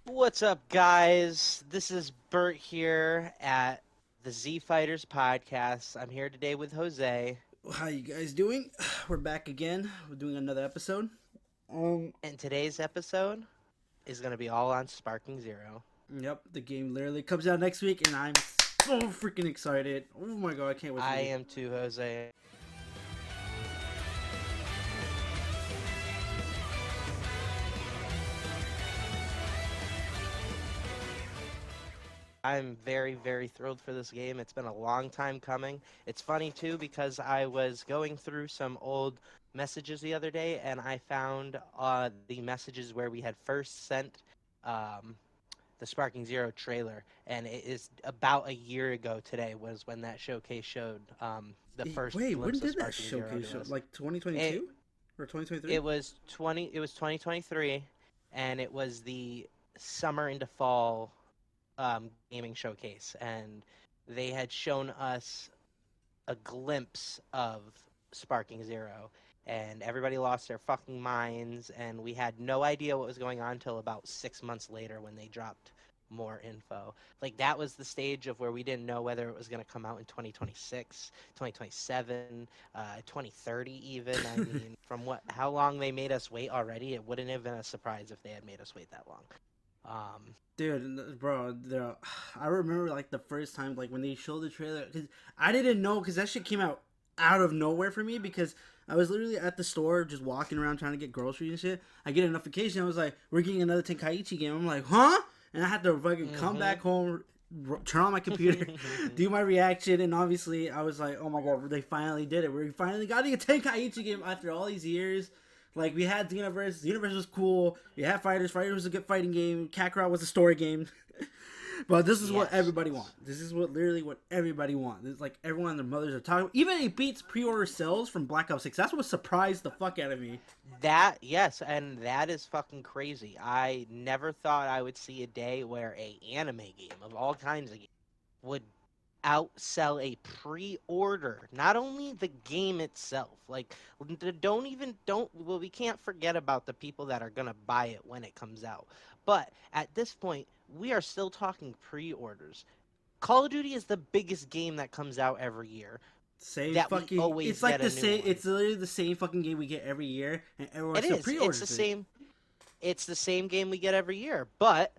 What's up, guys? This is Bert here at the Z Fighters podcast. I'm here today with Jose, How you guys doing? We're back again. We're doing another episode. Um, and today's episode is going to be all on Sparking Zero. yep, the game literally comes out next week, and I'm so freaking excited. Oh my god, I can't wait for I the game. am too, Jose. I'm very, very thrilled for this game. It's been a long time coming. It's funny, too, because I was going through some old messages the other day, and I found the messages where we had first sent um, the Sparking Zero trailer, and it is about a year ago today was when that showcase showed the first Wait, when glimpse of did that Sparking Zero showcase to show? us. Like It 2022 or 2023? it was 2023, and it was the summer into fall gaming showcase, and they had shown us a glimpse of Sparking Zero, and everybody lost their fucking minds, and we had no idea what was going on until about 6 months later when they dropped more info. Like, that was the stage of where we didn't know whether it was going to come out in 2026, 2027, 2030 even. I mean, from how long they made us wait already, it wouldn't have been a surprise if they had made us wait that long. Um, Dude, bro, I remember like the first time, like when they showed the trailer, because I didn't know, because that shit came out of nowhere for me, because I was literally at the store just walking around trying to get groceries and shit. I get a notification. I was like, "We're getting another Tenkaichi game." I'm like, "Huh?" And I had to fucking come mhm. back home, turn on my computer, do my reaction, and obviously I was like, "Oh my god, they finally did it! We finally got a Tenkaichi game after all these years." Like we had Xenoverse. Xenoverse was cool. We had Fighters. Fighters was a good fighting game. Kakarot was a story game. But this is what Yes, everybody yes. wants. This is what literally what everybody wants. It's like everyone and their mothers are talking. Even it beats pre-order sales from Black Ops 6. That's what surprised the fuck out of me. That yes, and that is fucking crazy. I never thought I would see a day where a anime game of all kinds of games would outsell a pre-order. Not only the game itself, like don't well, we can't forget about the people that are gonna buy it when it comes out. But at this point, we are still talking pre-orders. Call of Duty is the biggest game that comes out every year. Same That we fucking. always It's like get the a new same. one. It's literally the same fucking game we get every year, and everyone It still is. It's the pre-orders it. same. It's the same game we get every year, but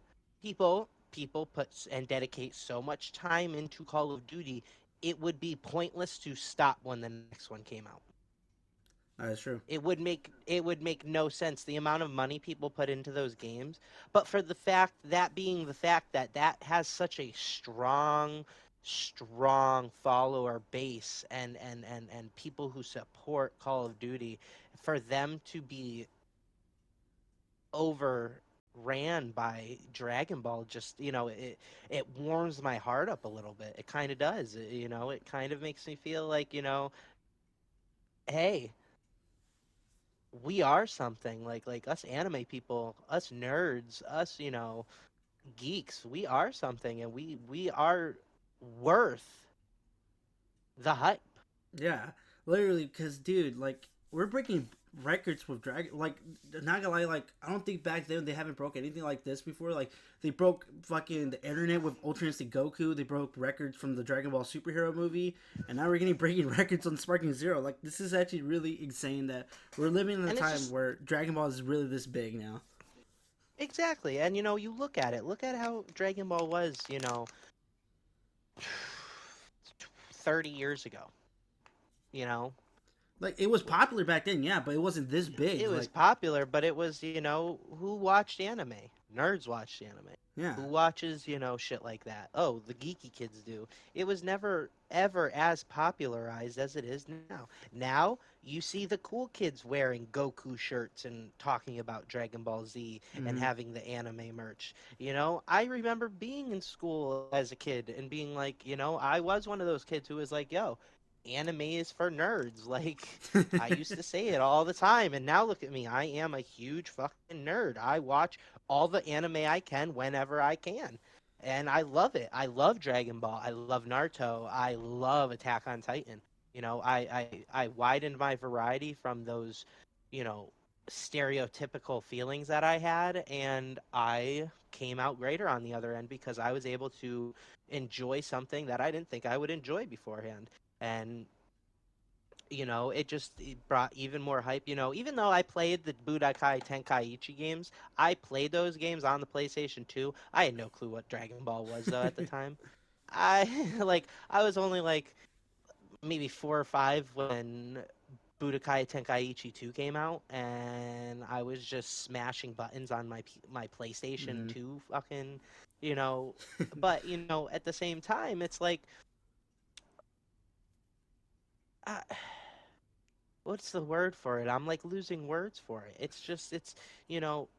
people put and dedicate so much time into Call of Duty, it would be pointless to stop when the next one came out. That is true. It would make no sense the amount of money people put into those games, but for the fact that being the fact that that has such a strong follower base and people who support Call of Duty, for them to be overran by Dragon Ball, just it warms my heart up a little bit. It kind of does. It kind of makes me feel like, hey, we are something, like us anime people, us nerds, us, geeks. We are something, and we are worth the hype. Yeah, literally, because dude, like we're breaking records with Dragon. Like, not gonna lie, like I don't think back then they haven't broke anything like this before. Like they broke fucking the internet with Ultra Instinct Goku. They broke records from the Dragon Ball superhero movie, and now we're getting breaking records on Sparking Zero. Like this is actually really insane that we're living in a And it's time just where Dragon Ball is really this big now. exactly. And you look at how Dragon Ball was, 30 years ago. You know, Like it was popular back then, yeah, but it wasn't this big. it was Like, popular, but it was, who watched anime? Nerds watched anime. yeah, Who watches, shit like that? Oh, the geeky kids do. It was never, ever as popularized as it is now. Now, you see the cool kids wearing Goku shirts and talking about Dragon Ball Z and hmm having the anime merch. I remember being in school as a kid and being like, I was one of those kids who was like, yo, anime is for nerds. Like, I used to say it all the time, and now look at me. I am a huge fucking nerd. I watch all the anime I can whenever I can. And I love it. I love Dragon Ball. I love Naruto. I love Attack on Titan. I widened my variety from those, you know, stereotypical feelings that I had, and I came out greater on the other end because I was able to enjoy something that I didn't think I would enjoy beforehand. And it brought even more hype. Even though I played the Budokai Tenkaichi games, I played those games on the PlayStation 2. I had no clue what Dragon Ball was though at the time. I I was only like maybe 4 or 5 when Budokai Tenkaichi 2 came out, and I was just smashing buttons on my PlayStation Mm. 2 fucking, you know, but at the same time it's like uh, what's the word for it? I'm like losing words for it. It's just you know,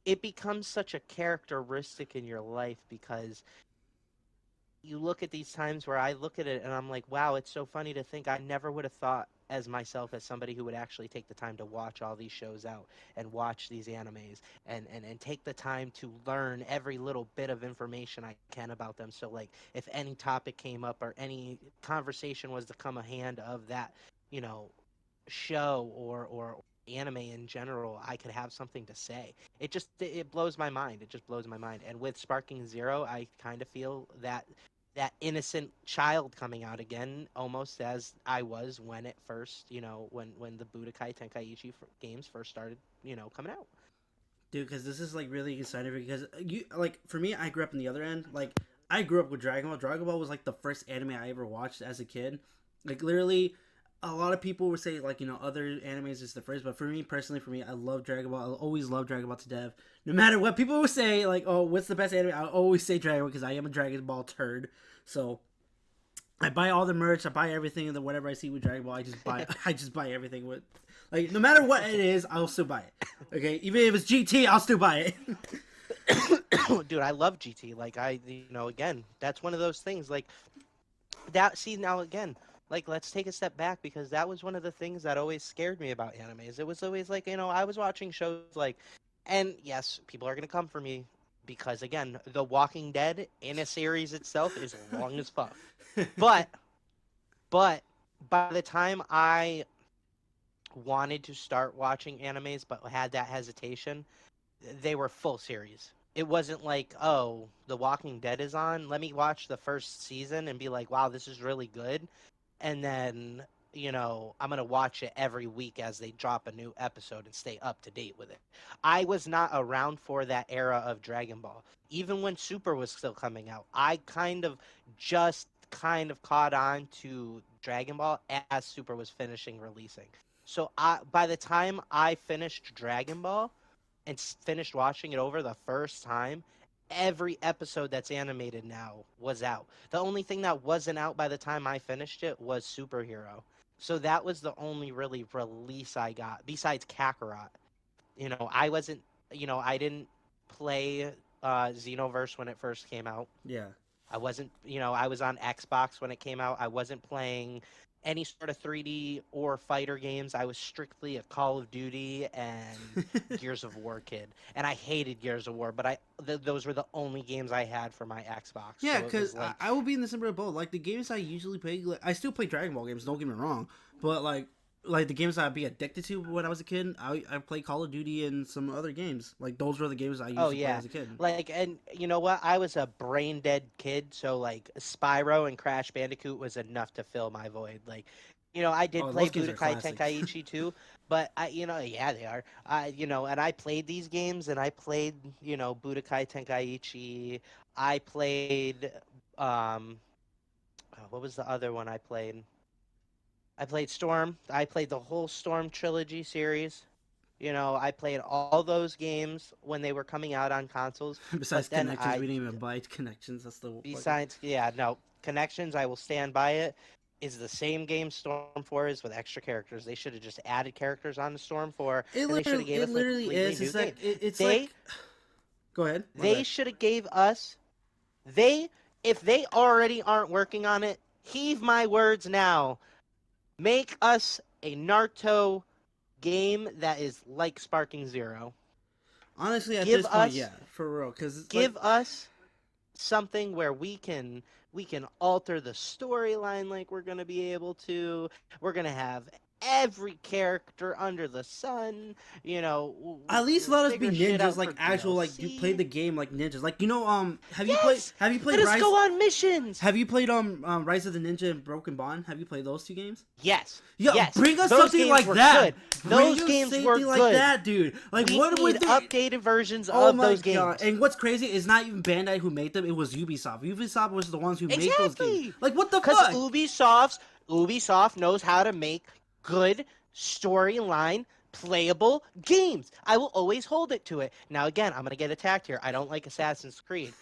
it becomes such a characteristic in your life because you look at these times where I look at it and I'm like, wow, it's so funny to think I never would have thought as myself as somebody who would actually take the time to watch all these shows out and watch these animes and take the time to learn every little bit of information I can about them. So like if any topic came up or any conversation was to come a hand of that, you know, show or anime in general, I could have something to say. It blows my mind. It just blows my mind. And with Sparking Zero, I kind of feel that innocent child coming out again, almost as I was when it first, when the Budokai Tenkaichi games first started, coming out. Dude, because this is like really exciting because you like for me, I grew up in the other end. Like I grew up with Dragon Ball. Dragon Ball was like the first anime I ever watched as a kid. Like literally, a lot of people would say like other animes is the first, but for me personally, for me, I love Dragon Ball. I always love Dragon Ball to death. No matter what people would say, like oh, what's the best anime? I always say Dragon Ball because I am a Dragon Ball turd. So I buy all the merch. I buy everything, and then whatever I see with Dragon Ball, I just buy. I just buy everything with. Like no matter what it is, I'll still buy it. Okay, even if it's GT, I'll still buy it. Dude, I love GT. Like again, that's one of those things. Like that. See now again. Like let's take a step back because that was one of the things that always scared me about animes. It was always like I was watching shows like, and yes, people are gonna come for me because again, The Walking Dead in a series itself is long as fuck. But but by the time I wanted to start watching animes but had that hesitation, they were full series. It wasn't like, oh, The Walking Dead is on. Let me watch the first season and be like, wow, this is really good. And then, I'm going to watch it every week as they drop a new episode and stay up to date with it. I was not around for that era of Dragon Ball. Even when Super was still coming out, I kind of caught on to Dragon Ball as Super was finishing releasing. So by the time I finished Dragon Ball, and finished watching it over the first time, every episode that's animated now was out. The only thing that wasn't out by the time I finished it was Superhero. So that was the only really release I got besides Kakarot. I wasn't, I didn't play Xenoverse when it first came out. Yeah. I wasn't, I was on Xbox when it came out. I wasn't playing any sort of 3D or fighter games. I was strictly a Call of Duty and Gears of War kid. And I hated Gears of War, but those were the only games I had for my Xbox. Yeah, So it because was like, I will be in the similar boat. Like the games I usually play, like, I still play Dragon Ball games. Don't get me wrong, but like the games I'd be addicted to when I was a kid, I play Call of Duty and some other games. Like those were the games I used oh to play yeah. as a kid. Like, and you know what? I was a brain dead kid, so like Spyro and Crash Bandicoot was enough to fill my void. Like, I did Oh, play those games are Budokai classics. Tenkaichi too, but yeah, they are. And I played these games, and I played, Budokai Tenkaichi. I played, what was the other one I played? I played Storm. I played the whole Storm trilogy series. I played all those games when they were coming out on consoles, Besides but then connections, we didn't even buy connections. That's the fucking. besides, yeah, no, Connections, I will stand by it, is the same game Storm 4 is with extra characters. They should have just added characters on the Storm 4, and they should have gave It us a literally completely is. new It's game. like it's They like. Go ahead. My they bad. should have gave us they if they already aren't working on it, heave my words now. Make us a Naruto game that is like Sparking Zero. Honestly, at Give this point, us yeah, for real, because like give us something where we can alter the storyline like we're going to be able to. We're going to have every character under the sun. You know, At least let us be figure shit ninjas, out like for actual, like you play DLC. the game like ninjas. Like have you played Yes, have you played let us Rise? go on missions. Have you played Rise of the Ninja and Broken Bond? Have you played those two games? Yes, Yeah, yes, bring us those something games like were that. good. Bring Those us games were something like good. that, dude. Like We what need would they? updated versions Oh of my those god! games. And what's crazy is not even Bandai who made them; it was Ubisoft. Ubisoft was the ones who made those games. Exactly, Like what the because fuck? Ubisoft knows how to make good storyline playable games. I will always hold it to it. Now again, I'm gonna get attacked here. I don't like Assassin's Creed.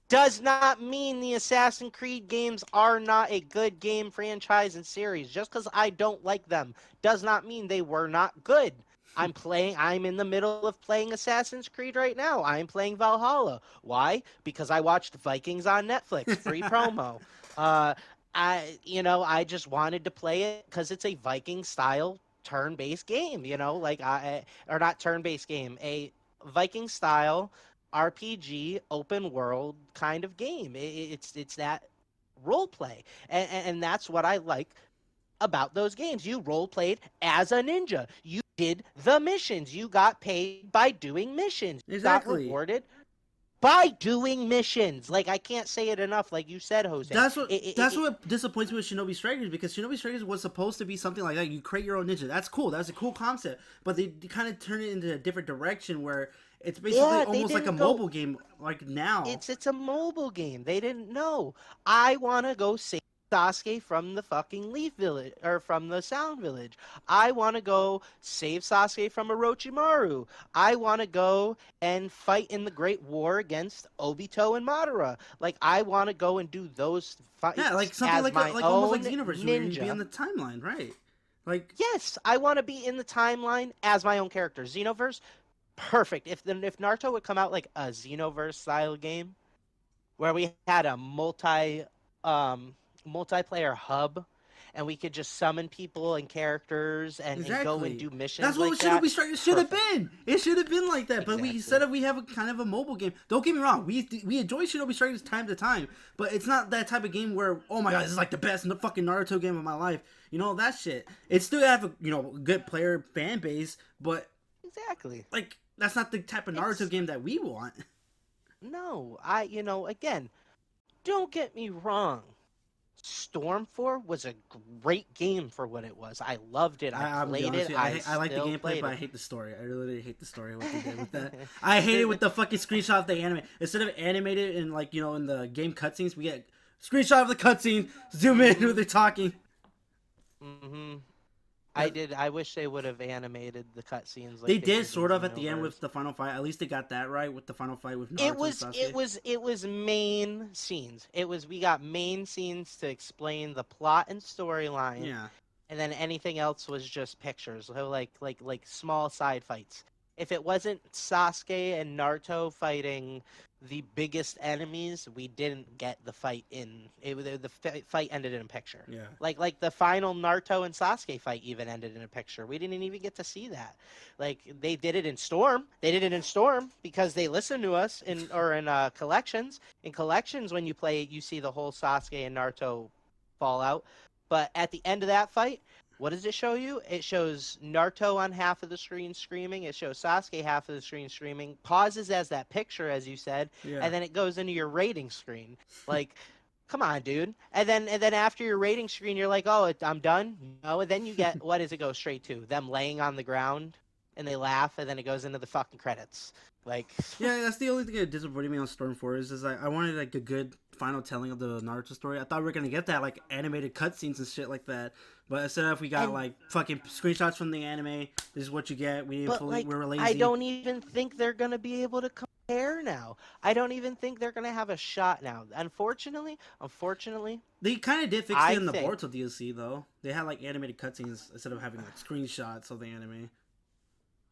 Does not mean the Assassin's Creed games are not a good game franchise and series. Just because I don't like them does not mean they were not good. I'm in the middle of playing Assassin's Creed right now. I'm playing Valhalla. Why? Because I watched Vikings on Netflix, free promo. Uh, I just wanted to play it because it's a Viking style turn-based game, or not turn-based game, a Viking style RPG open world kind of game. It's that role play, and that's what I like about those games. You role played as a ninja. You did the missions. You got paid by doing missions. You got Exactly. rewarded by doing missions. Like I can't say it enough. Like you said, Jose. That's what disappoints me with Shinobi Strikers, because Shinobi Strikers was supposed to be something like that. You create your own ninja. That's cool. That's a cool concept. But they kind of turn it into a different direction where it's basically Yeah, they almost like a didn't go. mobile game. Like now, It's a mobile game. They didn't know. I want to go save Sasuke from the fucking Leaf Village or from the Sound Village. I want to go save Sasuke from Orochimaru. I want to go and fight in the Great War against Obito and Madara. Like I want to go and do those yeah, like fights something as like my almost like own Xenoverse, where you'd be in ninja. the timeline, right? Like Yes, I want to be in the timeline as my own character. Xenoverse, perfect. If Naruto would come out like a Xenoverse style game where we had a um multiplayer hub and we could just summon people and characters and go and exactly. do That's missions what like that. Shinobi Strikers should have Perfect. been. It should have been like that. But we Exactly. instead of we have a kind of a mobile game. Don't get me wrong. We enjoy Shinobi Strikers time to time, but it's not that type of game where, oh my god, this is like the best fucking Naruto game of my life. You know that shit. It still have a good player fan base, but Exactly. like that's not the type of Naruto It's game that we want. no, again, don't get me wrong. Storm 4 was a great game for what it was. I loved it. I I'm gonna be played honest it. with you. I I like the still gameplay, played but I it. hate the story. I really hate the story. What they did with that. I hate it with the fucking screenshot of the anime. Instead of animated in in the game cutscenes, we get screenshot of the cutscene, zoom in when Mhm. they're talking. Mhm. I That, did. I wish they would have animated the cutscenes they like they did did in sort of at the end with Xenoverse. the final fight. At least they got that right with the final fight with It Naruto and was it Sasuke. was it was main scenes. We got main scenes to explain the plot and storyline, Yeah, and then anything else was just pictures, so like small side fights. If it wasn't Sasuke and Naruto fighting the biggest enemies, we didn't get the fight in. The fight ended in a picture. yeah. Like the final Naruto and Sasuke fight even ended in a picture. We didn't even get to see that. Like they did it in Storm. They did it in Storm because they listened to us in collections. In collections, when you play it, you see the whole Sasuke and Naruto fallout. But at the end of that fight, what does it show you? It shows Naruto on half of the screen screaming. It shows Sasuke half of the screen screaming. Pauses as that picture, as you said, Yeah. and then it goes into your rating screen. Like, come on, dude. And then after your rating screen, you're like, oh, I'm done. No, and then you get what does it go straight to? Them laying on the ground and they laugh, and then it goes into the fucking credits. Like, Yeah, that's the only thing that disappointed me on Storm Forest is I wanted like a good final telling of the Naruto story. I thought we were gonna get that like animated cutscenes and shit like that, but instead of we got and like fucking screenshots from the anime. This is what you get. We didn't but fully. We like were I lazy. don't even think they're gonna be able to compare now. I don't even think they're gonna have a shot now. Unfortunately, They kind of did fix it I in the think Boruto DLC though. They had like animated cutscenes instead of having like screenshots of the anime.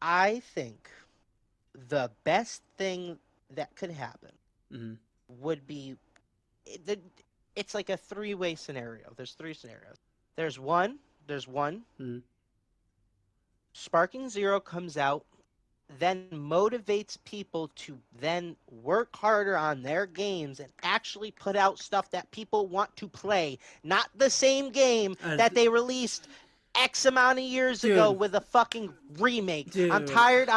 I think the best thing that could happen Mm-hmm. would be it- it's like a three-way scenario. There's three scenarios. There's one. There's one. Mm-hmm. Sparking Zero comes out, then motivates people to then work harder on their games and actually put out stuff that people want to play, not the same game Uh, that they released X amount of years ago with a fucking remake. Dude. I'm tired.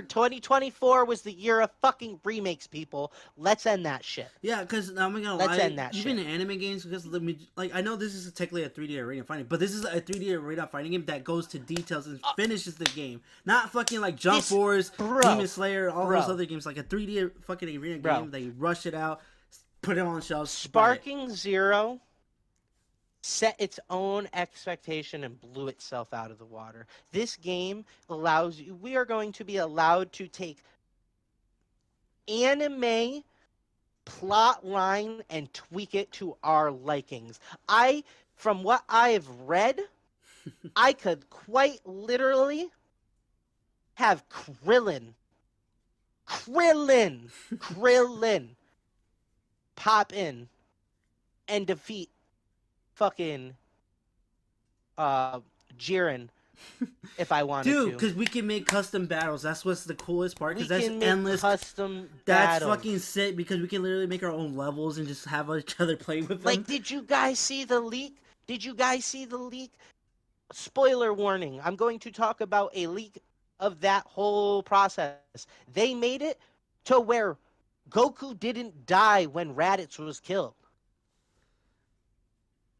2024 was the year of fucking remakes, people. Let's end that shit. Yeah, because I'm not gonna Let's lie, end that even shit. in anime games, because like I know this is technically a 3D arena fighting, but this is a 3D arena fighting game that goes to details and finishes the game, not fucking like Jump Force, Demon Slayer, all those other games. Like a 3D fucking arena game, they rush it out, put it on shelves. Sparking Zero set its own expectation and blew itself out of the water. This game allows you. We are going to be allowed to take anime plot line and tweak it to our likings. From what I have read, I could quite literally have Krillin pop in and defeat fucking Jiren if I wanted to. Dude, because we can make custom battles. That's what's the coolest part. Because that's endless. Custom that's battles. fucking sick. Because we can literally make our own levels and just have each other play with them. Like, did you guys see the leak? Spoiler warning. I'm going to talk about a leak of that whole process. They made it to where Goku didn't die when Raditz was killed.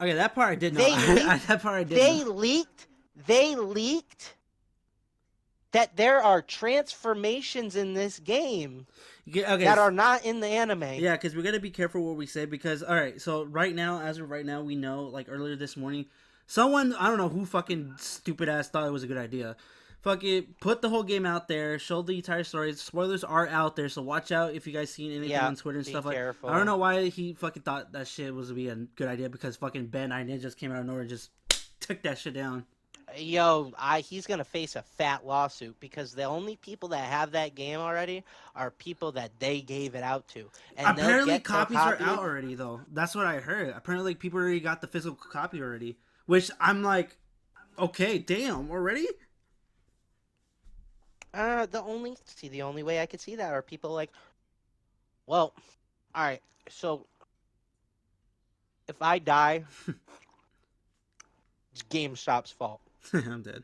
Okay, that part I did not. That part I did. They leaked that there are transformations in this game that are not in the anime. Yeah, because we gotta be careful what we say. Because all right, so as of right now, we know. Like earlier this morning, someone, I don't know who, fucking stupid ass thought it was a good idea. Fucking put the whole game out there, show the entire story. Spoilers are out there, so watch out if you guys seen anything on Twitter and stuff careful. like. I don't know why he fucking thought that shit was to be a good idea, because fucking Bandai Ninjas came out of nowhere and just took that shit down. Yo, he's gonna face a fat lawsuit, because the only people that have that game already are people that they gave it out to. And apparently copies are out already, though. That's what I heard. Apparently people already got the physical copy already, which I'm like, okay, damn, already? The only way I could see that are people like, well, all right, so if I die, it's GameStop's fault. I'm dead.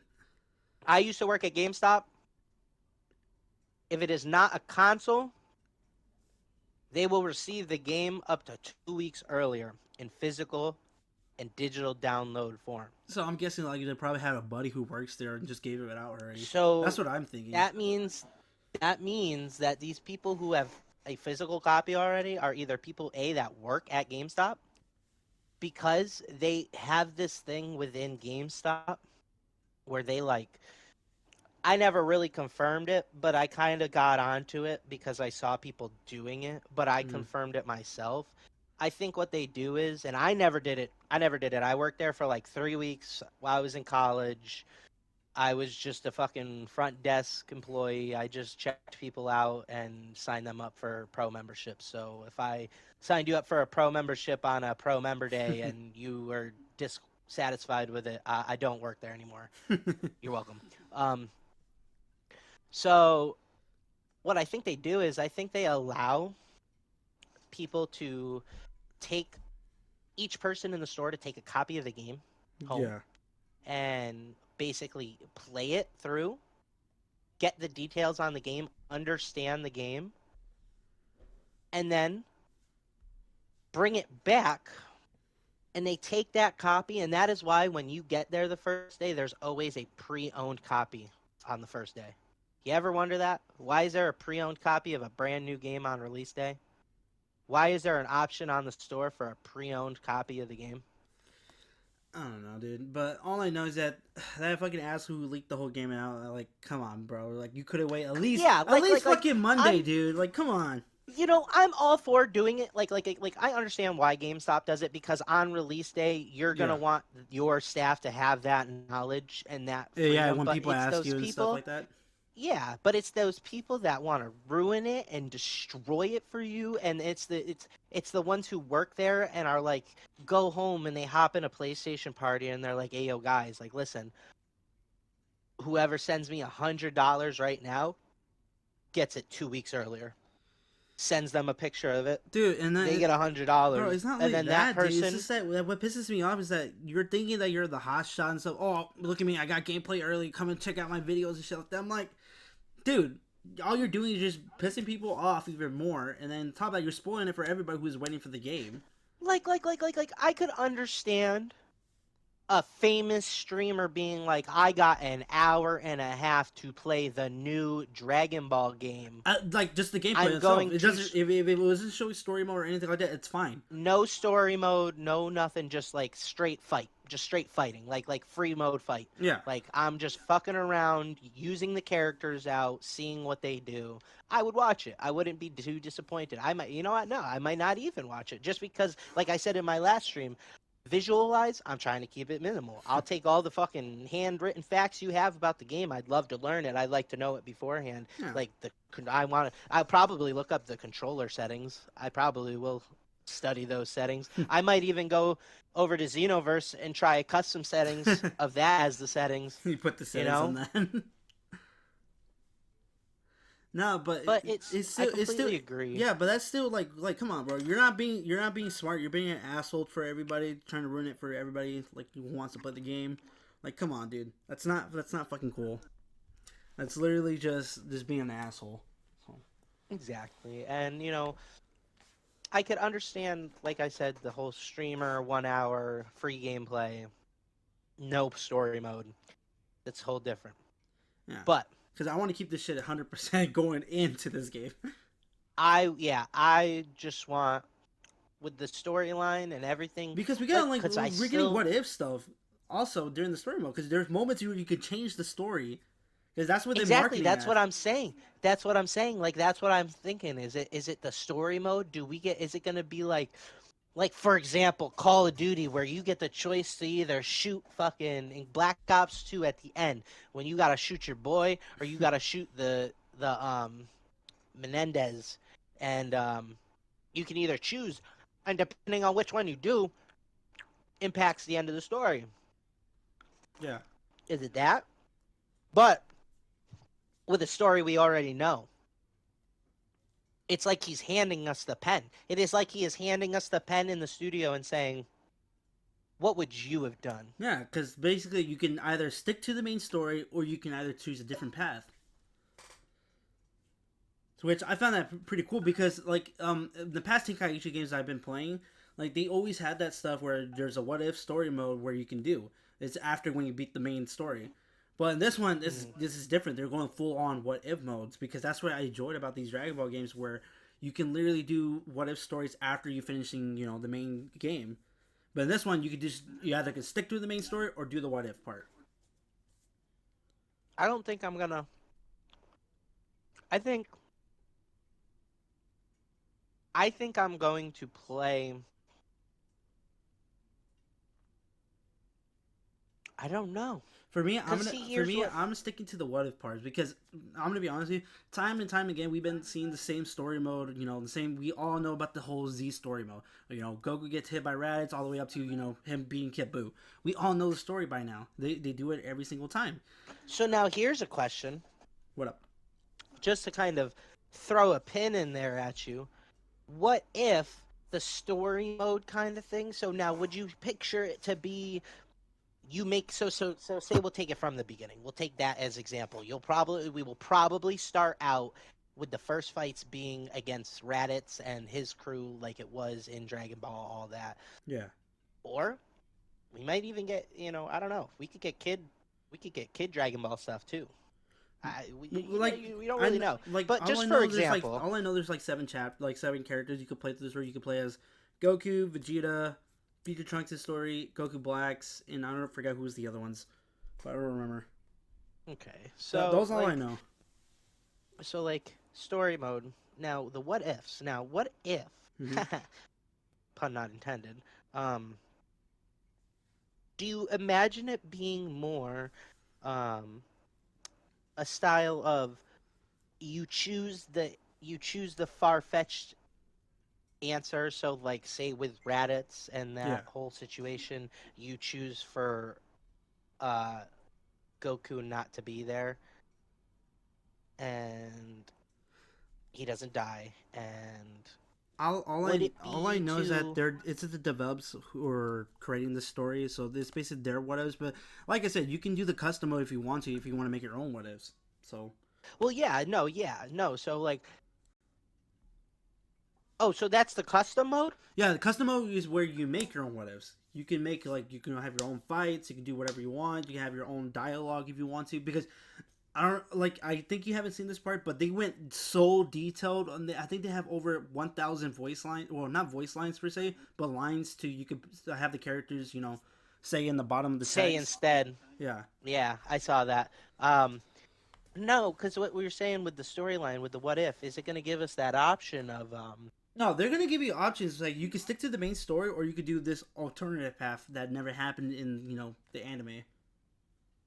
I used to work at GameStop. If it is not a console, they will receive the game up to 2 weeks earlier in physical and digital download form. So I'm guessing like they probably had a buddy who works there and just gave it out already. So that's what I'm thinking. That means that these people who have a physical copy already are either people that work at GameStop, because they have this thing within GameStop where they I never really confirmed it, but I kind of got onto it because I saw people doing it, but I confirmed it myself. I think what they do is, and I never did it. I worked there for like 3 weeks while I was in college. I was just a fucking front desk employee. I just checked people out and signed them up for pro memberships. So if I signed you up for a pro membership on a pro member day and you were dissatisfied with it, I don't work there anymore. You're welcome. So what I think they do is I think they allow people to take each person in the store to take a copy of the game home and basically play it through, get the details on the game, understand the game, and then bring it back. And they take that copy, and that is why when you get there the first day, there's always a pre-owned copy on the first day. You ever wonder that? Why is there a pre-owned copy of a brand new game on release day? Why is there an option on the store for a pre-owned copy of the game? I don't know, dude. But all I know is that fucking ass who leaked the whole game out, like, come on, bro. Like, you could have waited at least, fucking Monday, dude. Like, come on. You know, I'm all for doing it. Like I understand why GameStop does it, because on release day, you're gonna want your staff to have that knowledge and that freedom. Yeah, when people ask you and stuff like that. Yeah, but it's those people that want to ruin it and destroy it for you, and it's the ones who work there and are like, go home and they hop in a PlayStation party and they're like, hey, yo, guys, like, listen, whoever sends me $100 right now gets it 2 weeks earlier. sends them a picture of it. dude. And They then, get bro, $100, it's not and only then that that, dude. It's person. just that what pisses me off is that you're thinking that you're the hot shot and stuff. Oh, look at me, I got gameplay early. Come and check out my videos and shit like that. I'm like, dude, all you're doing is just pissing people off even more, and then top of that, you're spoiling it for everybody who's waiting for the game. Like, I could understand a famous streamer being like, I got an hour and a half to play the new Dragon Ball game. Like just the gameplay I'm itself. going It to doesn't. If it wasn't showing story mode or anything like that, it's fine. no story mode, no nothing, just like straight fight, just straight fighting, like free mode fight. Yeah. Like I'm just fucking around, using the characters out, seeing what they do. I would watch it. I wouldn't be too disappointed. I might, you know what? No, I might not even watch it just because, like I said in my last stream, visualize. I'm trying to keep it minimal. I'll take all the fucking handwritten facts you have about the game. I'd love to learn it. I'd like to know it beforehand. Yeah. Like I'll probably look up the controller settings. I probably will study those settings. I might even go over to Xenoverse and try custom settings of that as the settings. You put the You settings know? on that. No, but But it's I still it's still completely agree. yeah, but that's still like come on, bro. You're not being smart. You're being an asshole for everybody, trying to ruin it for everybody like who wants to play the game. Like come on, dude. That's not fucking cool. That's literally just being an asshole. So. Exactly. And I could understand, like I said, the whole streamer 1 hour free gameplay, no story mode. That's whole different. Yeah. But because I want to keep this shit 100% going into this game. I just want, with the storyline and everything, because we got because we're getting what if stuff also during the story mode. Because there's moments where you could change the story. Because that's what they're exactly, marketing that's as. what I'm saying. That's what I'm saying. Like that's what I'm thinking. Is it the story mode? Is it gonna be like for example, Call of Duty, where you get the choice to either shoot fucking in Black Ops 2 at the end when you gotta shoot your boy, or you gotta shoot the Menendez, and you can either choose, and depending on which one you do, impacts the end of the story. Yeah. Is it that? But with a story we already know. It's like he's handing us the pen. It is like he is handing us the pen in the studio and saying, what would you have done? Yeah, because basically you can either stick to the main story or you can either choose a different path. Which I found that pretty cool because, like, the past Tenkaichi games I've been playing, like, they always had that stuff where there's a what if story mode where you can do. It's after when you beat the main story. But in this one, this is different. They're going full on what if modes because that's what I enjoyed about these Dragon Ball games where you can literally do what if stories after you finishing, the main game. But in this one, you either can stick to the main story or do the what if part. I don't think I'm gonna. I think I'm going to play. I don't know. For me, what... I'm sticking to the what if parts because I'm gonna be honest with you. Time and time again, we've been seeing the same story mode. The same. We all know about the whole Z story mode. Goku gets hit by Raditz all the way up to him beating Kid Buu. We all know the story by now. They do it every single time. So now here's a question. What up? Just to kind of throw a pin in there at you. What if the story mode kind of thing? So now, would you picture it to be? You make so say we'll take it from the beginning. We'll take that as example. We will probably start out with the first fights being against Raditz and his crew, like it was in Dragon Ball, all that. Yeah. Or we might even get, I don't know. We could get Kid Dragon Ball stuff too. We don't really know. But just for example, all I know there's like seven characters you could play through this. Where you could play as Goku, Vegeta, Future Trunks' story, Goku Blacks, and I don't forget who's the other ones, but I don't remember. Okay, so those are all I know. So like story mode. Now the what ifs. Now what if? Pun not intended. Do you imagine it being more a style of you choose the far-fetched answer? So like say with Raditz and that whole situation, you choose for Goku not to be there, and he doesn't die, and All would it all I be know is that too? it's the develops who are creating the story, so it's basically their what ifs. But like I said, you can do the custom mode if you want to, if you want to make your own what ifs. So Well, yeah, no. So like, oh, so that's the custom mode? yeah, the custom mode is where you make your own what ifs. You can make like you can have your own fights. You can do whatever you want. You can have your own dialogue if you want to. Because I don't like. I think you haven't seen this part, but they went so detailed on the. I think they have over 1,000 voice lines. Well, not voice lines per se, but lines to you could have the characters. Say in the bottom of the Say text. instead. Yeah. Yeah, I saw that. No, because what we were saying with the storyline, with the what if, is it going to give us that option of No, they're gonna give you options. Like you can stick to the main story, or you could do this alternative path that never happened in the anime.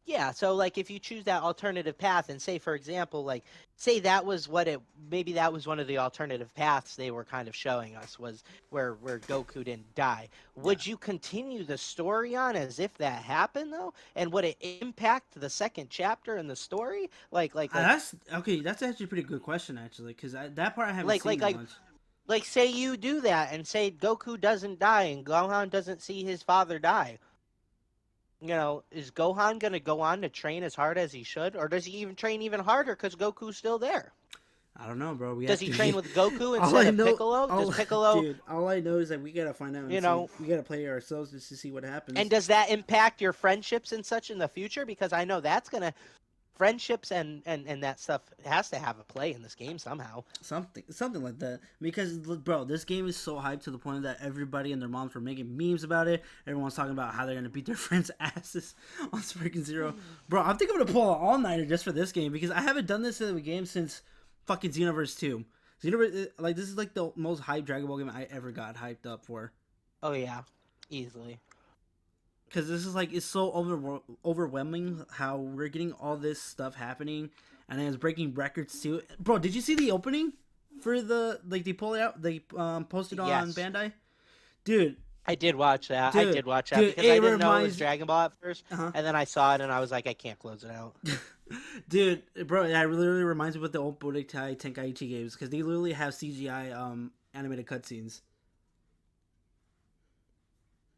Yeah, so like if you choose that alternative path and say for example, like say that was what it maybe that was one of the alternative paths they were kind of showing us was where Goku didn't die. Yeah. Would you continue the story on as if that happened though? And would it impact the second chapter in the story? That's okay. That's actually a pretty good question, actually, because that part I haven't like seen like that like much. like say you do that and say Goku doesn't die and Gohan doesn't see his father die. Is Gohan going to go on to train as hard as he should? Or does he even train even harder because Goku's still there? I don't know, bro. We Does have he to. train with Goku All instead I of know, Piccolo? Does all Piccolo, dude, all I know is that we gotta find out and you see. know, We gotta play it ourselves just to see what happens. and does that impact your friendships and such in the future? Because I know that's going to, friendships and that stuff has to have a play in this game somehow. Something like that. Because, bro, this game is so hyped to the point that everybody and their moms were making memes about it. Everyone's talking about how they're gonna beat their friends' asses on Sparking Zero. Bro, I think I'm gonna pull an all-nighter just for this game because I haven't done this in a game since fucking Xenoverse 2. Xenoverse, like, this is like the most hyped Dragon Ball game I ever got hyped up for. Oh, yeah, easily. Because this is like, it's so overwhelming how we're getting all this stuff happening, and then it's breaking records too. Bro, did you see the opening for like they pull it out, they posted on Yes. Bandai? Dude, I did watch that. I dude, did watch that dude, because it I didn't know it was reminds, Dragon Ball at first, uh-huh. and then I saw it and I was like, I can't close it out. Dude, bro, yeah, it literally reminds me of the old Budokai Tenkaichi games because they literally have CGI animated cutscenes.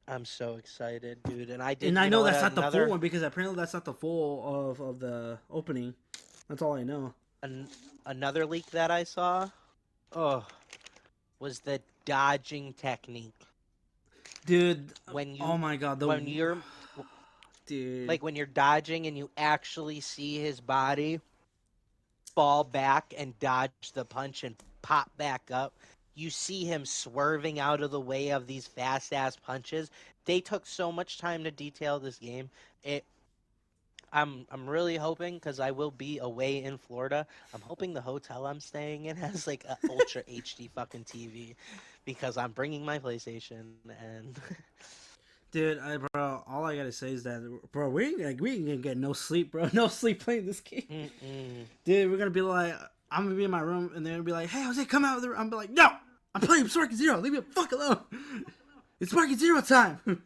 I'm so excited, dude. And I did, And I you know know what, that's not the full another one because apparently that's not the full of the opening. That's all I know. an, another leak that I saw, oh, was the dodging technique. Dude, When oh you my god, when you're dude. like when you're dodging and you actually see his body fall back and dodge the punch and pop back up. You see him swerving out of the way of these fast ass punches. They took so much time to detail this game. It I'm really hoping because I will be away in Florida. I'm hoping the hotel I'm staying in has like a ultra HD fucking TV because I'm bringing my PlayStation and Dude, bro, all I gotta say is that, bro, we ain't gonna get no sleep, bro. No sleep playing this game. mm-mm. Dude, we're gonna be like, I'm gonna be in my room, and they're gonna be like, hey, Jose, come out of the room. I'm gonna be like, no, I'm playing Sparking Zero. Leave me the fuck alone. It's Sparking Zero time.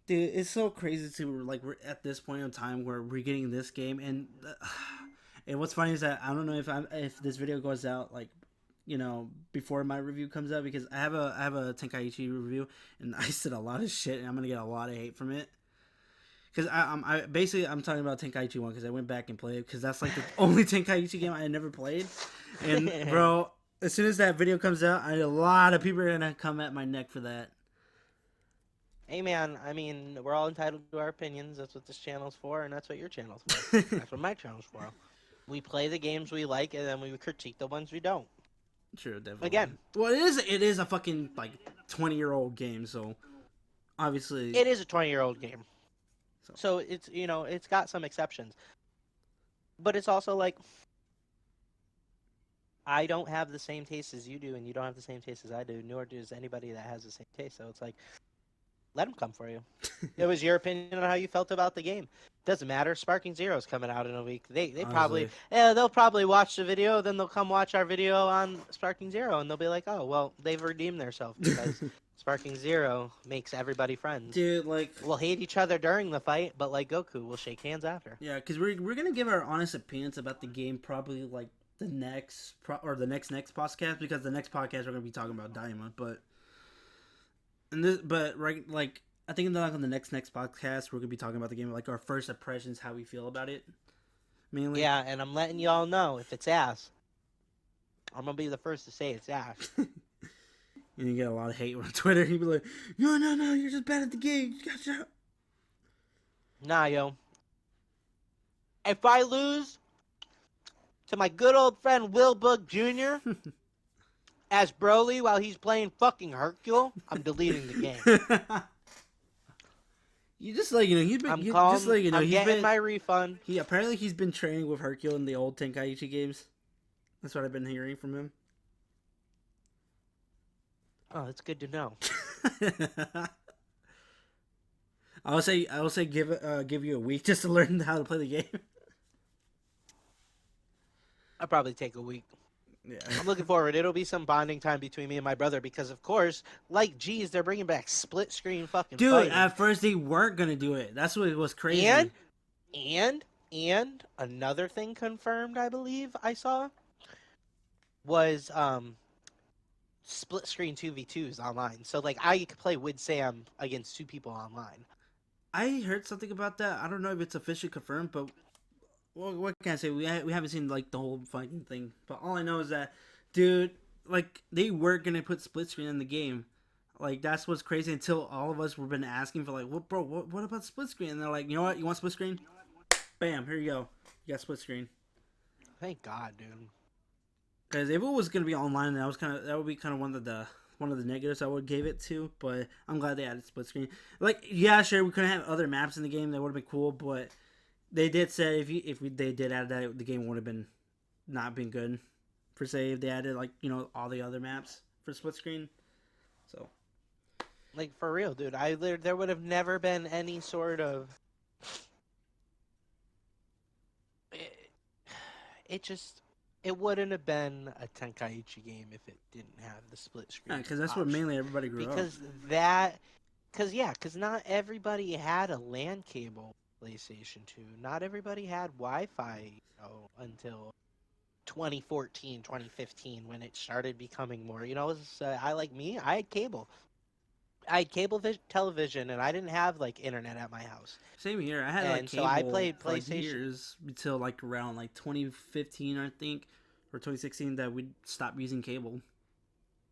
Dude, it's so crazy to, like, we're at this point in time where we're getting this game, and what's funny is that I don't know if this video goes out, like, before my review comes out, because I have a Tenkaichi review and I said a lot of shit and I'm gonna get a lot of hate from it because I'm talking about Tenkaichi 1 because I went back and played it because that's like the only Tenkaichi game I had never played, and bro, as soon as that video comes out, a lot of people are gonna come at my neck for that. Hey man, I mean, we're all entitled to our opinions. That's what this channel's for, and that's what your channel's for. That's what my channel's for. We play the games we like, and then we critique the ones we don't. True, definitely. Again, Well, it is a fucking like 20-year-old game, so obviously it is a 20-year-old game. So it's, it's got some exceptions. But it's also like, I don't have the same taste as you do, and you don't have the same taste as I do, nor does anybody that has the same taste. So it's like, let them come for you. It was your opinion on how you felt about the game. Doesn't matter. Sparking Zero's coming out in a week. They probably, honestly. they'll probably watch the video, then they'll come watch our video on Sparking Zero, and they'll be like, oh, well, they've redeemed themselves because Sparking Zero makes everybody friends. Dude, like, We'll hate each other during the fight, but like Goku, we'll shake hands after. yeah, because we're gonna give our honest opinions about the game probably like the next podcast, because the next podcast we're gonna be talking about Daima, but right, like, I think like on the next podcast we're gonna be talking about the game, like our first impressions, how we feel about it, mainly. Yeah, and I'm letting y'all know if it's ass. I'm gonna be the first to say it's ass. And you get a lot of hate on Twitter. You'd be like, no, you're just bad at the game. You got shut. Nah, yo. If I lose to my good old friend Will Book Jr. as Broly while he's playing fucking Hercule, I'm deleting the game. You just like, he's been. I'm he's getting been. my refund. He's been training with Hercule in the old Tenkaichi games. That's what I've been hearing from him. Oh, that's good to know. I will say give you a week just to learn how to play the game. I'll probably take a week. Yeah. I'm looking forward. It'll be some bonding time between me and my brother because, of course, like G's, they're bringing back split screen fucking Dude, fighting. at first they weren't gonna do it. That's what was crazy. And another thing confirmed, I believe I saw, was split screen 2v2s online. So like I could play with Sam against two people online. I heard something about that. I don't know if it's officially confirmed, but what can I say? We haven't seen like the whole fighting thing. But all I know is that, dude, like they were gonna put split screen in the game. Like that's what's crazy, until all of us were been asking for like, what about split screen? And they're like, you know what? You want split screen? Bam, here you go. You got split screen. Thank God, dude. Because if it was gonna be online, that would be kind of one of the negatives I would give it to. But I'm glad they added split screen. Like, yeah, sure, we couldn't have other maps in the game. That would have been cool, but they did say they did add that, the game would have been not been good per se if they added like all the other maps for split screen. So, like for real, dude, there would have never been any sort of. It wouldn't have been a Tenkaichi game if it didn't have the split screen. Yeah, because that's what mainly everybody grew up. Because not everybody had a LAN cable PlayStation 2. Not everybody had Wi-Fi, until 2014, 2015 when it started becoming more. I had cable. I had television, and I didn't have like internet at my house. Same here. I had cable. So I played for PlayStation years until like around like 2015, I think, or 2016, that we stopped using cable.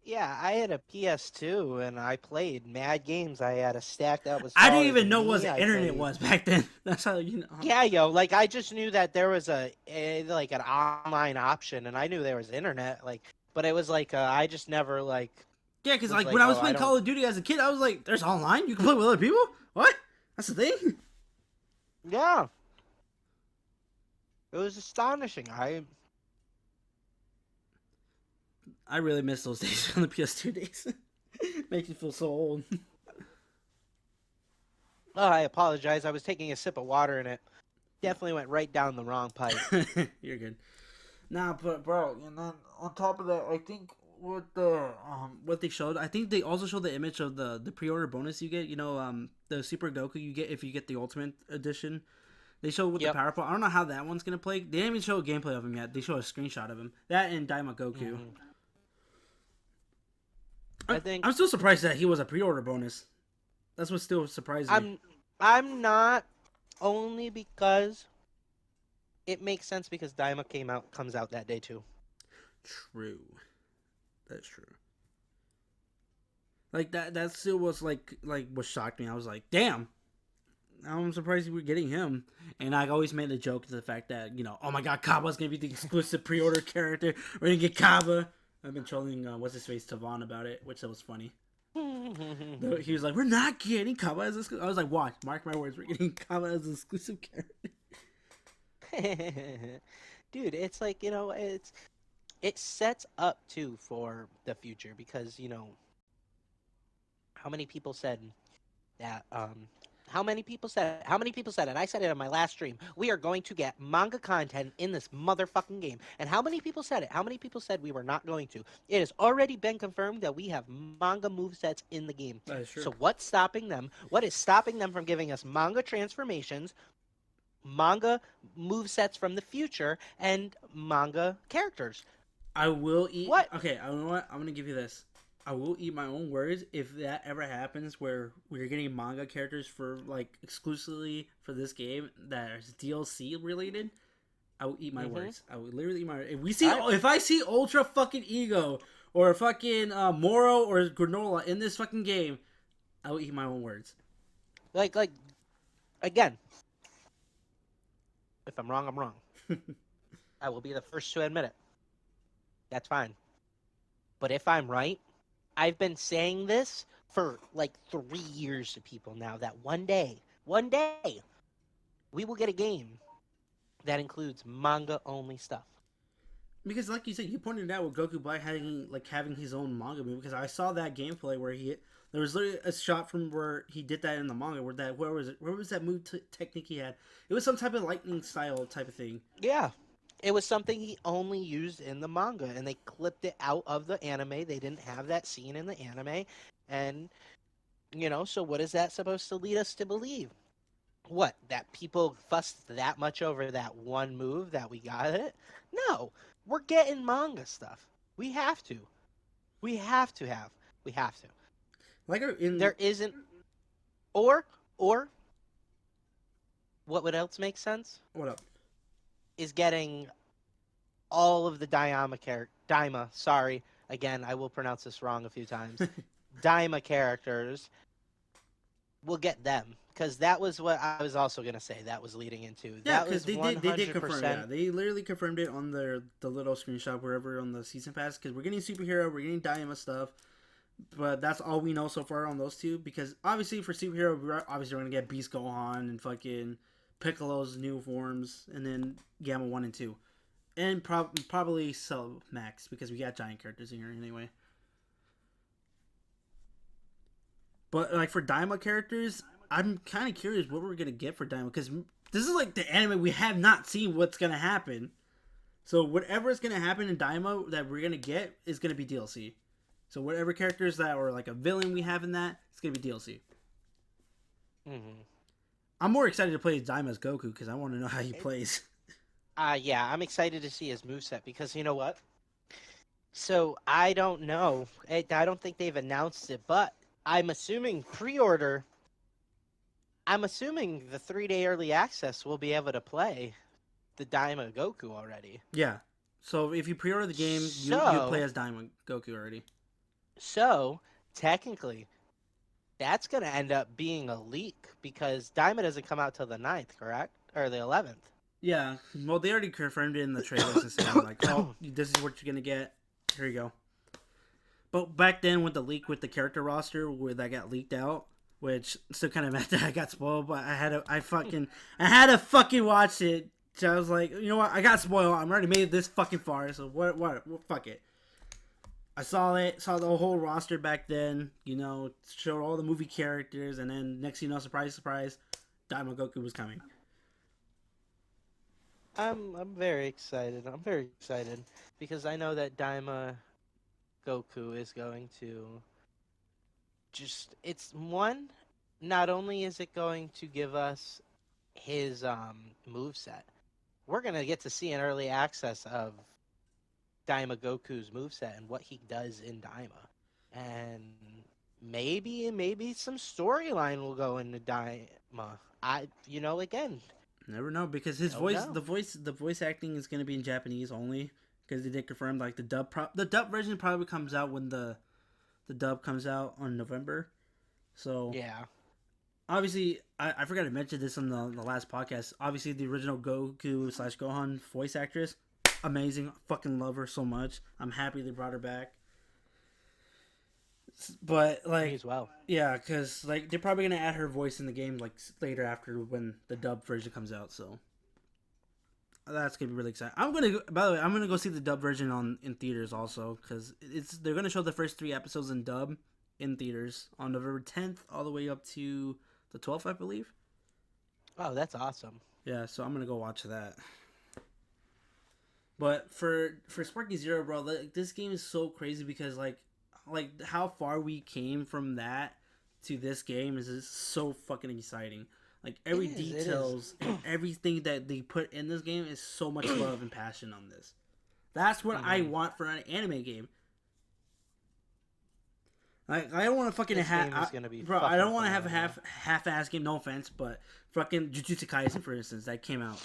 Yeah, I had a PS2 and I played mad games. I had a stack that was. I didn't even know what the internet was back then. That's how you know. Yeah, yo, like I just knew that there was like an online option, and I knew there was internet. Like, but it was like I just never like. Yeah, because like when I was playing Call of Duty as a kid, I was like, "There's online. You can play with other people. What? That's the thing." Yeah. It was astonishing. I really miss those days on the PS2 days. Makes me feel so old. Oh, I apologize. I was taking a sip of water and it definitely went right down the wrong pipe. You're good. Nah, but bro, and then on top of that, I think what they showed, I think they also showed the image of the pre-order bonus you get. The Super Goku you get if you get the Ultimate Edition. They showed with the Power Pole. I don't know how that one's gonna play. They didn't even show a gameplay of him yet. They showed a screenshot of him. That and Daima Goku. Mm-hmm. I'm still surprised that he was a pre-order bonus. That's what still surprises me. I'm not, only because it makes sense because Daima comes out that day too. True. That's true. Like that still was like what shocked me. I was like, damn. I'm surprised we were getting him. And I always made the joke to the fact that, oh my god, Kaba's gonna be the exclusive pre-order character. We're gonna get Kaba. I've been trolling what's his face Tavon about it, which was funny. He was like, "We're not getting Kaba as exclusive." I was like, "Watch, mark my words, we're getting Kaba as an exclusive character." Dude, it's like it sets up too for the future because how many people said that How many people said it? How many people said it? I said it on my last stream. We are going to get manga content in this motherfucking game. And how many people said it? How many people said we were not going to? It has already been confirmed that we have manga movesets in the game. That is true. So what's stopping them? What is stopping them from giving us manga transformations, manga movesets from the future, and manga characters? I will eat. What? Okay, you know what? I'm gonna give you this. I will eat my own words if that ever happens, where we're getting manga characters for like exclusively for this game that is DLC related. I will eat my words. I will literally eat my. If I see Ultra fucking Ego or fucking Moro or Granola in this fucking game, I will eat my own words. Like again. If I'm wrong, I'm wrong. I will be the first to admit it. That's fine. But if I'm right, I've been saying this for like 3 years to people now that one day, we will get a game that includes manga only stuff. Because, like you said, you pointed out with Goku Black having his own manga movie. Because I saw that gameplay where there was literally a shot from where he did that in the manga. Where was that move technique he had? It was some type of lightning style type of thing. Yeah, it was something he only used in the manga, and they clipped it out of the anime. They didn't have that scene in the anime, and so what is that supposed to lead us to believe? What, that people fussed that much over that one move that we got it? No, we're getting manga stuff. We have to. We have to. There isn't, or what would else make sense? What up? Is getting all of the Daima, sorry, again, I will pronounce this wrong a few times. Daima characters, we'll get them. Because that was what I was also going to say that was leading into. Yeah, because they did confirm. Yeah, they literally confirmed it on the little screenshot wherever on the season pass. Because we're getting superhero, we're getting Daima stuff, but that's all we know so far on those two. Because obviously for superhero, we're going to get Beast Gohan and fucking Piccolo's new forms, and then Gamma 1 and 2, and probably Cell Max because we got giant characters in here anyway. But like for Daima characters, I'm kind of curious what we're gonna get for Daima, because this is like the anime we have not seen what's gonna happen. So whatever is gonna happen in Daima that we're gonna get is gonna be DLC. So whatever characters that are like a villain we have in that, it's gonna be DLC. Mm-hmm. I'm more excited to play Daima as Goku because I want to know how he plays. Yeah, I'm excited to see his moveset because you know what? So I don't know. I don't think they've announced it, but I'm assuming pre-order. I'm assuming the 3-day early access will be able to play the Daima Goku already. Yeah. So if you pre-order the game, you play as Daima Goku already. So technically, that's going to end up being a leak because Daima doesn't come out till the 9th, correct? Or the 11th. Yeah. Well, they already confirmed it in the trailers and said, like, oh, this is what you're going to get. Here you go. But back then with the leak with the character roster where that got leaked out, which still kind of mad that I got spoiled, but I had to fucking watch it. So I was like, you know what? I got spoiled. I'm already made it this fucking far, so what fuck it. I saw the whole roster back then, showed all the movie characters, and then next thing you know, surprise, surprise, Daima Goku was coming. I'm very excited. I'm very excited because I know that Daima Goku is going to not only is it going to give us his moveset, we're going to get to see an early access of Daima Goku's moveset and what he does in Daima. And maybe some storyline will go into Daima. Again, never know, because his the voice acting is going to be in Japanese only, because they did confirm like the dub version probably comes out when the dub comes out on November. So yeah, obviously I forgot to mention this on the last podcast. Obviously the original Goku/Gohan voice actress, amazing, fucking love her so much. I'm happy they brought her back. But like, me as well. Yeah, because like they're probably gonna add her voice in the game like later after when the dub version comes out. So that's gonna be really exciting. By the way, I'm gonna go see the dub version in theaters also, because they're gonna show the first 3 episodes in dub in theaters on November 10th all the way up to the 12th, I believe. Oh, that's awesome. Yeah, so I'm gonna go watch that. But for Sparky Zero, bro, like, this game is so crazy because like how far we came from that to this game is just so fucking exciting. Like every details and everything that they put in this game is so much love and passion on this. That's what I want for an anime game. Like I don't want to fucking bro. I don't want to have a half-ass game. No offense, but fucking Jujutsu Kaisen, for instance, that came out.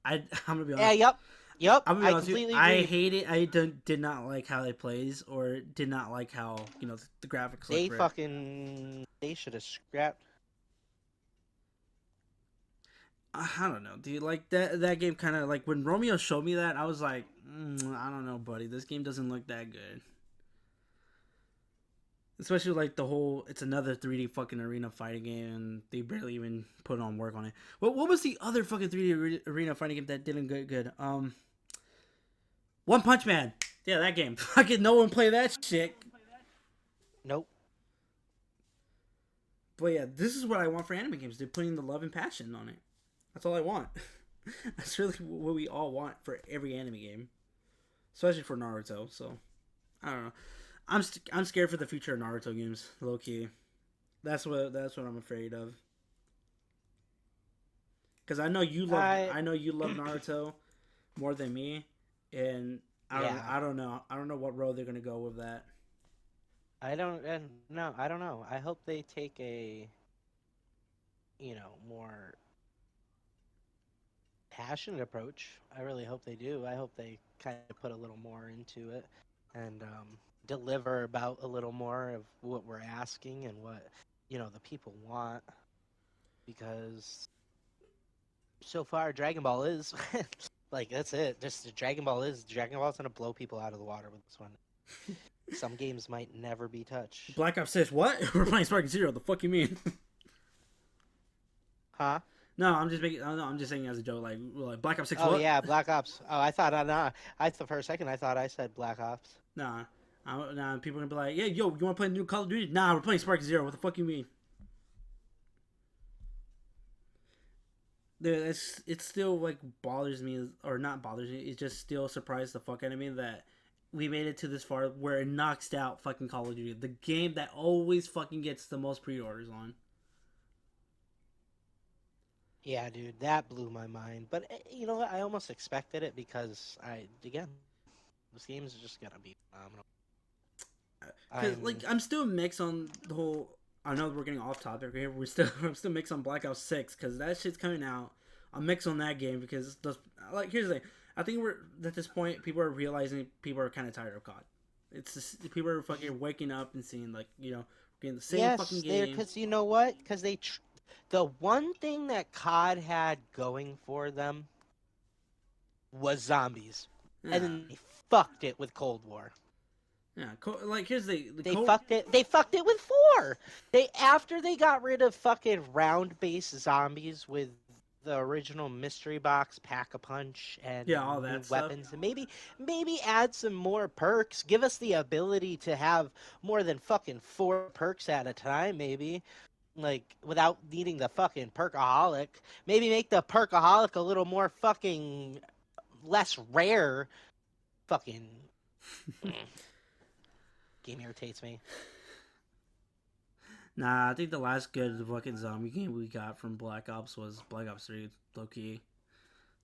I'm gonna be honest. Yeah, yep. I'm gonna be honest with you. I hate it. I did not like how it plays, or did not like how the graphics. They should have scrapped. I don't know, dude. Like that game kind of like when Romeo showed me that, I was like, I don't know, buddy. This game doesn't look that good. Especially like the whole, it's another 3D fucking arena fighting game, and they barely even put on work on it. What was the other fucking 3D arena fighting game that didn't get good? One Punch Man. Yeah, that game. Fucking no one play that shit. Nope. But yeah, this is what I want for anime games. They're putting the love and passion on it. That's all I want. That's really what we all want for every anime game, especially for Naruto. So I don't know. I'm scared for the future of Naruto games, low key. That's what I'm afraid of. Because I know you love Naruto more than me, and I don't know what road they're gonna go with that. I don't know. I hope they take a more passionate approach. I really hope they do. I hope they kind of put a little more into it and deliver about a little more of what we're asking and what the people want, because so far Dragon Ball is like, that's it. Just Dragon Ball's gonna blow people out of the water with this one. Some games might never be touched. Black Ops says what? We're playing Sparking Zero. The fuck you mean? Huh? No, I'm just making. No, I'm just saying as a joke. Like Black Ops 6. Oh what? yeah, Black Ops. Oh, I thought for a second I thought I said Black Ops. Nah, people are gonna be like, yeah, yo, you wanna play a new Call of Duty? Nah, we're playing Sparking Zero. What the fuck you mean? Dude, it still like bothers me, or not bothers me. It just still surprised the fuck out of me that we made it to this far where it knocks out fucking Call of Duty, the game that always fucking gets the most pre-orders on. Yeah, dude, that blew my mind. But you know what? I almost expected it because this game is just gonna be phenomenal. I'm still mixed on the whole. I know we're getting off topic here. I'm still mixed on Black Ops 6 because that shit's coming out. I'm mixed on that game because here's the thing. I think we're at this point. People are realizing people are kind of tired of COD. It's just, people are fucking waking up and seeing getting the same fucking game. Because you know what? Because the one thing that COD had going for them was zombies, and then they fucked it with Cold War. Yeah, here's they fucked it. They fucked it with 4. After they got rid of fucking round-based zombies with the original mystery box, Pack-a-Punch, and all that weapons, and maybe add some more perks. Give us the ability to have more than fucking 4 perks at a time, maybe. Like, without needing the fucking perkaholic. Maybe make the perkaholic a little more fucking less rare. Fucking game irritates me. Nah, I think the last good fucking zombie game we got from Black Ops was Black Ops 3, low-key.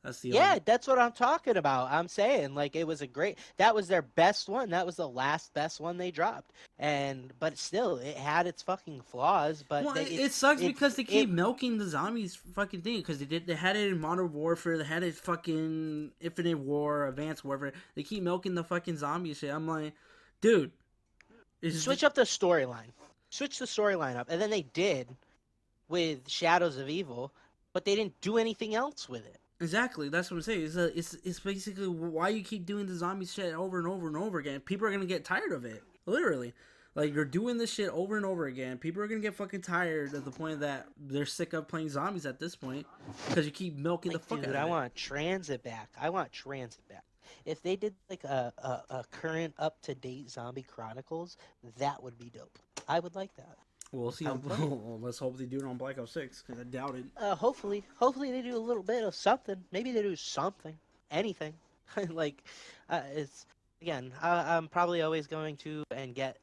That's what I'm talking about. I'm saying, like, that was their best one. That was the last best one they dropped. But still, it had its fucking flaws. But it sucks because they keep milking the zombies fucking thing. Because they had it in Modern Warfare, they had it fucking Infinite War, Advanced Warfare. They keep milking the fucking zombie shit. I'm like, dude. Switch up the storyline. Switch the storyline up. And then they did with Shadows of Evil, but they didn't do anything else with it. Exactly, that's what I'm saying. It's basically why you keep doing the zombie shit over and over and over again. People are gonna get tired of it. Literally, like you're doing this shit over and over again. People are gonna get fucking tired at the point that they're sick of playing zombies at this point because you keep milking the fuck out of it. I want Transit back. If they did like a current up to date Zombie Chronicles, that would be dope. I would like that. We'll see. Come play. Let's hope they do it on Black Ops 6, because I doubt it. Hopefully they do a little bit of something. Maybe they do something, anything. Like, it's again. I'm probably always going to and get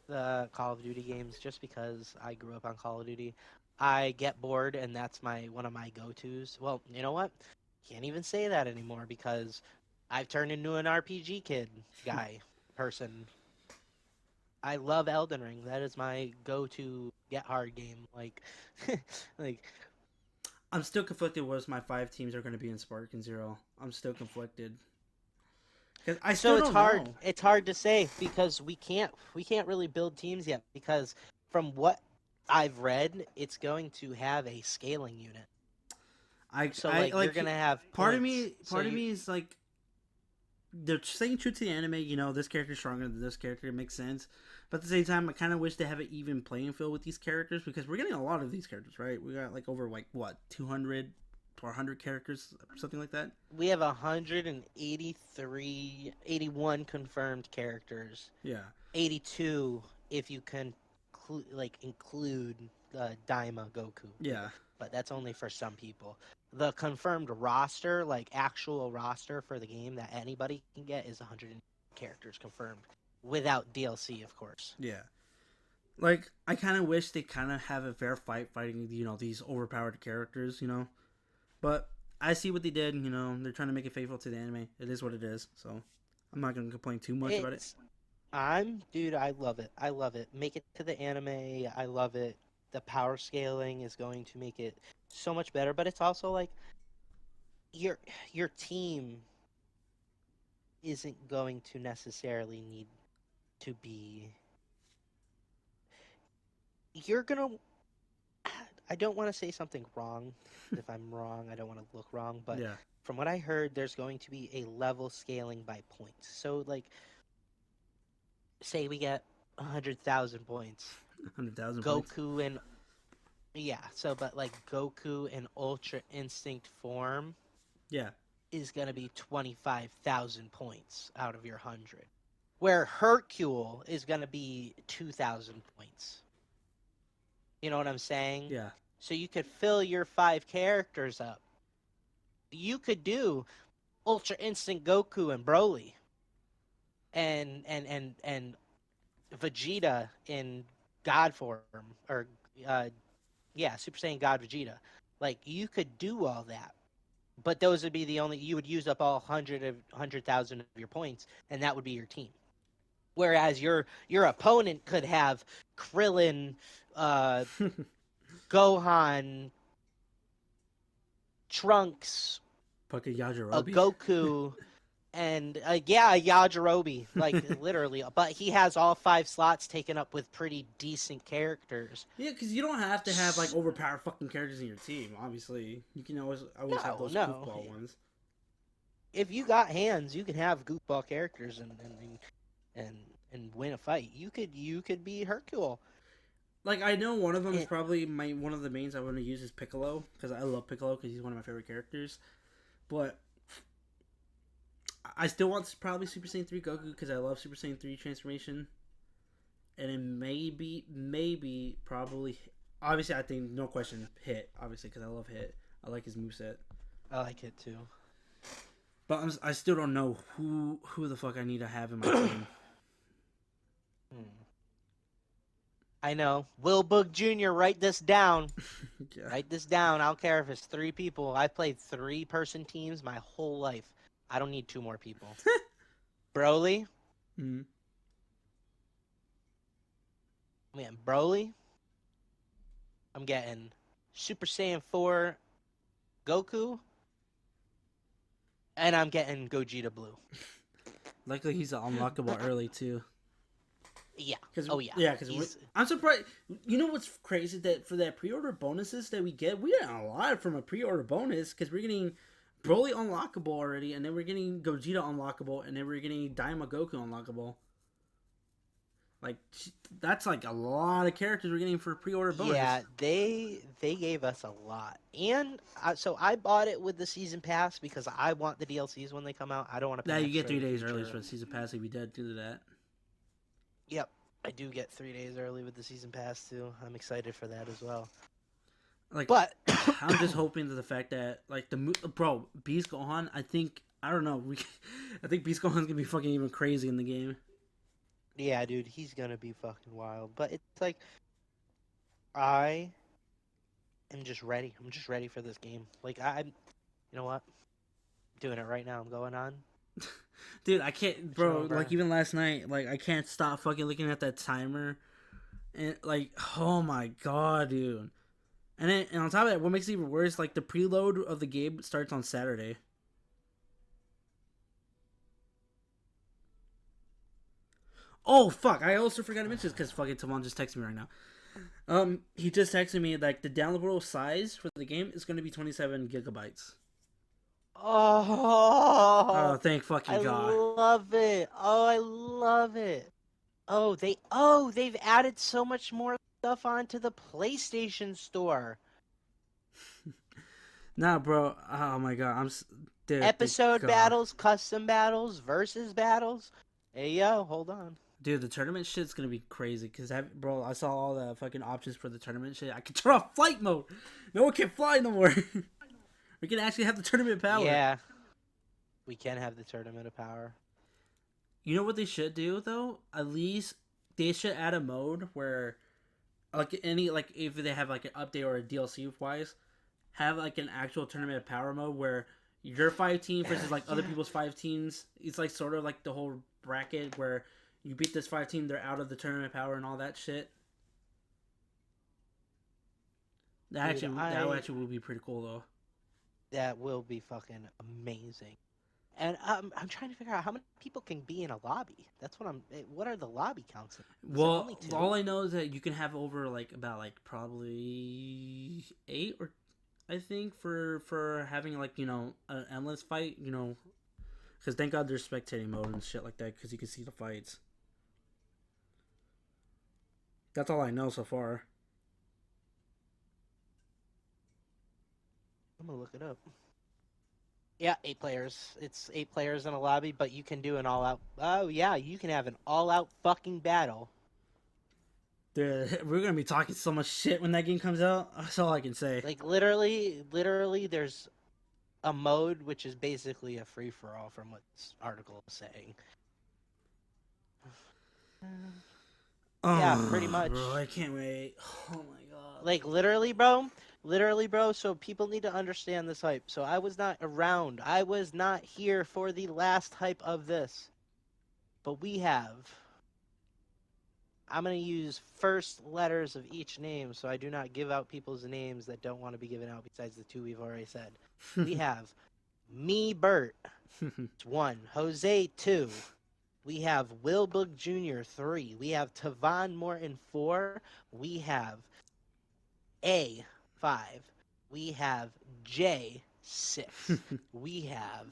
the Call of Duty games just because I grew up on Call of Duty. I get bored, and that's one of my go-tos. Well, you know what? Can't even say that anymore because I've turned into an RPG kid person. I love Elden Ring. That is my go-to get hard game. Like, like I'm still conflicted what my 5 teams are going to be in Spartan Zero. I'm still conflicted. Because I still so it's don't hard. know. It's hard to say because we can't really build teams yet because from what I've read, it's going to have a scaling unit. So I like you're like gonna have part of points. me. Part of me is like they're staying true to the anime. You know, this character's stronger than this character. It makes sense. But at the same time, I kind of wish they have an even playing field with these characters because we're getting a lot of these characters, right? We got like over like what 200 or 100 characters, something like that. We have 183, 81 confirmed characters. Yeah. 82 if you can include Daima Goku. Yeah. But that's only for some people. The confirmed roster, like actual roster for the game that anybody can get, is 100 characters confirmed, without DLC, of course. Yeah. Like I kind of wish they kind of have a fair fight fighting, you know, these overpowered characters, you know. But I see what they did, you know. They're trying to make it faithful to the anime. It is what it is. So I'm not gonna complain too much about it. Dude, I love it. I love it. Make it to the anime. I love it. The power scaling is going to make it so much better, but it's also like your team isn't going to necessarily need to be you're gonna I don't want to say something wrong. If I'm wrong, I don't want to look wrong, but Yeah. from what I heard, there's going to be a level scaling by points. So like say we get 100,000 points. 100,000 points. Goku and yeah, so but like Goku in Ultra Instinct form Yeah. is gonna be 25,000 points out of your 100, where Hercule is gonna be 2,000 points. You know what I'm saying? Yeah. So you could fill your 5 characters up. You could do Ultra Instinct Goku and Broly, and Vegeta in God form, or Super Saiyan God Vegeta. Like you could do all that, but those would be you would use up all 100,000 of your points, and that would be your team. Whereas your opponent could have Krillin, Gohan, Trunks, Fucking a Yajirobe. Goku, and Yajirobe, like literally. But he has all 5 slots taken up with pretty decent characters. Yeah, because you don't have to have like overpowered fucking characters in your team. Obviously, you can always have those goofball ones. If you got hands, you can have goofball characters and win a fight. You could be Hercule. Like I know one of them is probably one of the mains I want to use is Piccolo because I love Piccolo because he's one of my favorite characters. But I still want probably Super Saiyan 3 Goku because I love Super Saiyan 3 transformation. And then maybe probably obviously I think no question Hit obviously because I love Hit. I like his moveset. I like it too. But I still don't know who the fuck I need to have in my team. I know. Will Boog Jr., write this down. Yeah. Write this down. I don't care if it's 3 people. I've played 3-person teams my whole life. I don't need 2 more people. Broly. Mm-hmm. Man, Broly. I'm getting Super Saiyan 4 Goku. And I'm getting Gogeta Blue. Luckily, he's unlockable early, too. Yeah. Yeah, because I'm surprised. You know what's crazy? That for that pre-order bonuses that we get a lot from a pre-order bonus because we're getting Broly unlockable already, and then we're getting Gogeta unlockable, and then we're getting Daima Goku unlockable. Like that's like a lot of characters we're getting for pre-order bonus. Yeah, they gave us a lot, and so I bought it with the season pass because I want the DLCs when they come out. I don't want to. Yeah, you get 3 days early for the season pass if you did do that. Yep, I do get 3 days early with the season pass too. I'm excited for that as well. Like, But I'm just hoping that the fact that like bro Beast Gohan, I don't know. I think Beast Gohan's gonna be fucking even crazy in the game. yeah, dude, he's gonna be fucking wild. But it's like I am just ready. I'm just ready for this game. Like I'm, you know what? I'm doing it right now. I'm going on. Dude, I can't, Switching bro. Like over. even last night, like I can't stop fucking looking at that timer, and like, oh my god, dude. And on top of that, what makes it even worse, like the preload of the game starts on Saturday. Oh fuck! I also forgot to mention this because fucking Tavon just texted me right now. He just texted me like the downloadable size for the game is going to be 27 gigabytes. Oh, Oh, thank I fucking god. love it. Oh, I love it. They've added so much more stuff onto the PlayStation Store. Nah, bro. Oh my god. Dude. Thank Episode god. battles, custom battles, versus battles. Hey yo, hold on. Dude, the tournament shit's gonna be crazy. Cause bro, I saw all the fucking options for the tournament shit. I can turn off flight mode. No one can fly no more. We can actually have the tournament power. Yeah, we can have the tournament of power. You know what they should do though? At least they should add a mode where, like if they have like an update or a DLC wise, have like an actual tournament of power mode where your 5 team versus like other Yeah. people's 5 teams. It's like sort of like the whole bracket where you beat this 5 team, they're out of the tournament of power and all that shit. Dude, That actually would be pretty cool though. that will be fucking amazing. And I'm trying to figure out how many people can be in a lobby. That's what I'm. What are the lobby counts? Is it Well, only two? all I know is that you can have over like about like probably 8 or I think for having like an endless fight. Because thank God there's spectating mode and shit like that because you can see the fights. That's all I know so far. I'm gonna look it up. Yeah, 8 players. It's 8 players in a lobby, but you can do an all-out. Oh yeah, you can have an all-out fucking battle. Dude, we're gonna be talking so much shit when that game comes out. That's all I can say. Like literally, there's a mode which is basically a free for all from what this article is saying. Yeah, pretty much. Bro, I can't wait. Oh my god. Like literally, bro. So people need to understand this hype. So I was not around. I was not here for the last hype of this. But we have. I'm gonna use first letters of each name, so I do not give out people's names that don't want to be given out. Besides the two we've already said, we have me, Bert. It's 1. Jose 2. We have Wilbug Jr. 3. We have Tavon Morton 4. We have A 5. We have J 6. We have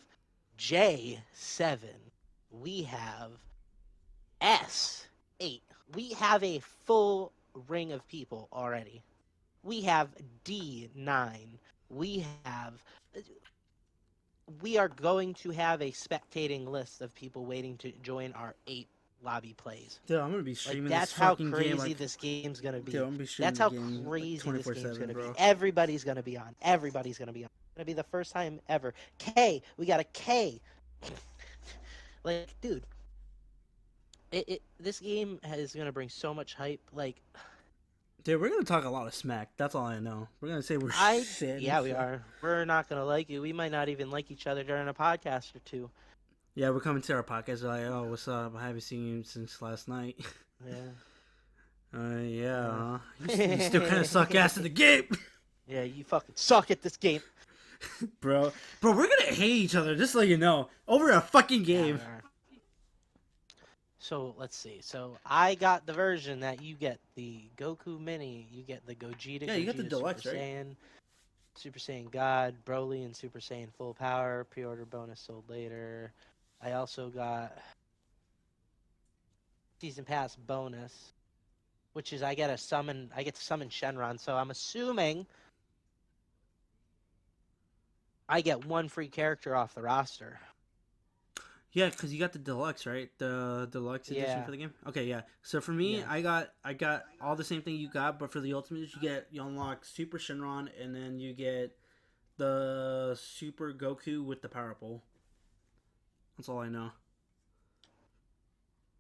J 7. We have S 8. We have a full ring of people already. We have D9. We are going to have a spectating list of people waiting to join our 8 lobby plays. Dude, I'm gonna be streaming That's this how fucking crazy game. Like, this game's gonna be. dude, I'm gonna be streaming That's how the game crazy this game's 24/7, gonna bro. be. Everybody's gonna be on. Everybody's gonna be on. It's gonna be the first time ever. K, we got a K. Like, dude, this game is gonna bring so much hype. Like, Dude, we're gonna talk a lot of smack. That's all I know. We're gonna say we're shit. yeah, we are. We're not gonna like you. We might not even like each other during a podcast or two. Yeah, we're coming to our podcast. We're like, oh, what's up? I haven't seen you since last night. Yeah. Yeah. You still kind of suck ass in the game, Yeah, you fucking suck at this game. bro. Bro, we're gonna hate each other. Just so you know, over a fucking Yeah, game. we are. So let's see. So I got the version that you get the Goku Mini. You get the Gogeta. Yeah, you got the Gogeta deluxe, Super right? Saiyan, Super Saiyan God, Broly, and Super Saiyan Full Power. Pre-order bonus sold later. I also got Season Pass bonus, which is I get to summon Shenron. So I'm assuming I get one free character off the roster. Yeah, because you got the deluxe, right? The deluxe edition Yeah. for the game. Okay, yeah. So for me, Yeah. I got all the same thing you got, but for the ultimate, you unlock Super Shenron, and then you get the Super Goku with the Power Pole. That's all I know.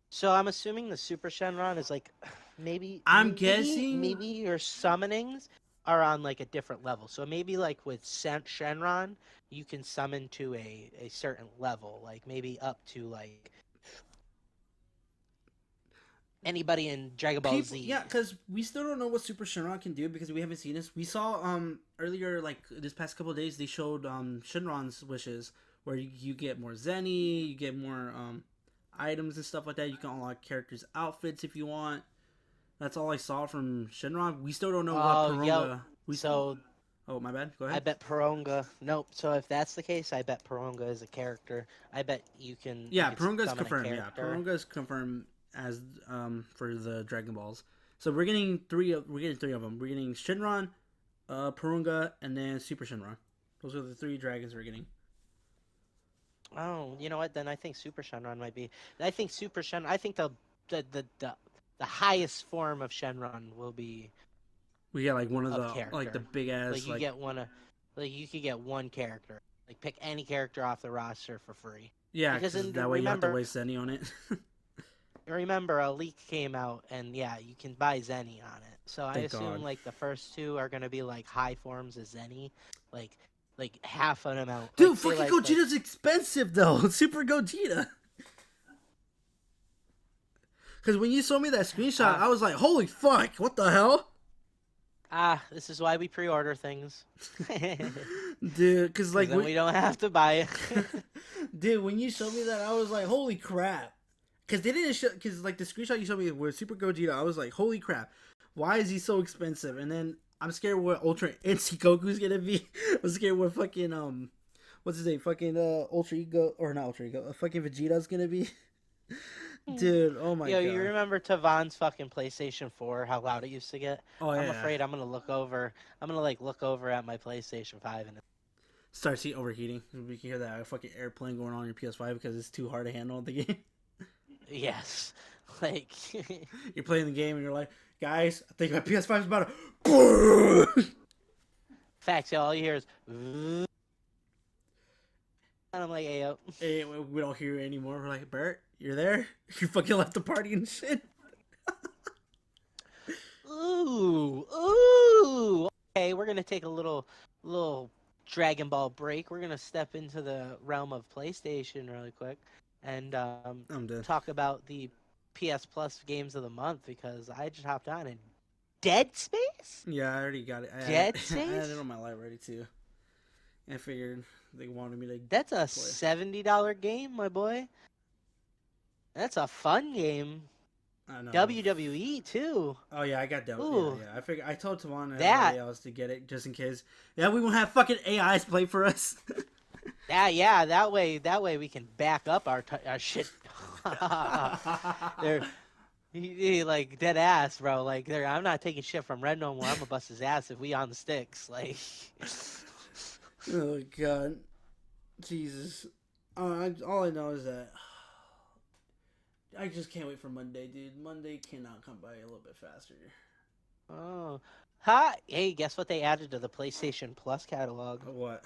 So I'm assuming the Super Shenron is like maybe I'm maybe guessing. maybe your summonings are on like a different level. So maybe like with Shenron, you can summon to a certain level, like maybe up to like anybody in Dragon Ball People, Z. yeah, because we still don't know what Super Shenron can do because we haven't seen this. We saw earlier, like this past couple of days, they showed Shenron's wishes where you get more Zenny, you get more items and stuff like that. You can unlock characters' outfits if you want. That's all I saw from Shenron. We still don't know what Oh, yo. Paronga. So Oh, my bad. Go I ahead. bet Paronga. Nope. So if that's the case, I bet Paronga is a character. I bet you Yeah, could Paronga's summon a confirmed. Yeah, character. Paronga's confirmed as for the Dragon Balls. So we're getting three of them. We're getting Shenron, Purunga, and then Super Shenron. Those are the three dragons we're getting. Oh, you know what? Then I think Super Shenron might be. I think Super Shen. I think the the the, the highest form of Shenron will be We get like one of of the character. big ass Like you like get one of, like you could get one character. Like pick any character off the roster for free. yeah, Because because in, that way you have to remember, waste any on it. remember a leak came out, and yeah, you can buy Zenny on it. So I Thank assume God, like the first two are gonna be like high forms of Zenny, like like half an amount. Like dude. say Fucking like Gogeta's expensive though. Super Gogeta. Because when you showed me that screenshot, ah I was like, "Holy fuck! What the hell?" this is why we pre-order things. Dude, because Because like then we don't have to buy it. dude, when you showed me that, I was like, "Holy crap!" Because they didn't show. Because like the screenshot you showed me with Super Gogeta, I was like, "Holy crap! Why is he so expensive?" And then I'm scared what Ultra NC Goku's gonna be. I'm scared what fucking what's his name? Fucking Ultra Ego or not Ultra Ego? Fucking Vegeta's gonna be. Dude, oh my Yo, you god. remember Tavon's fucking PlayStation 4, how loud it used to get? Oh I'm yeah. afraid I'm gonna look over. I'm gonna like look over at my PlayStation 5 and Starts heat overheating. We can hear that fucking airplane going on your PS5 because it's too hard to handle the game. yes, like You're playing the game and you're like, guys, I think my PS5 is about to. facts. All you hear is, and I'm like, hey yo. Hey, we don't hear you anymore. We're like, Bert, you're there? You fucking left the party and shit. Ooh, ooh. Okay, we're gonna take a little Dragon Ball break. We're gonna step into the realm of PlayStation really quick and I'm dead. talk about the PS Plus games of the month because I just hopped on and Dead Space. Yeah, I already got it. Dead I Space. had it on my library too. I figured they wanted me to That's a play. $70 game, my boy. That's a fun game. I know. WWE too. Oh yeah, I got that. Ooh. Yeah. I figured I told Tavon and That everybody else to get it just in case. Yeah, we won't have fucking AIs play for us. yeah. That way we can back up our shit. They're he like dead ass, bro. Like I'm not taking shit from Red no more. I'm gonna bust his ass if we on the sticks. Like Oh god, Jesus. All I know is that I just can't wait for Monday, dude. Monday cannot come by a little bit faster. oh. Hi. Hey, guess what they added to the PlayStation Plus catalog? What?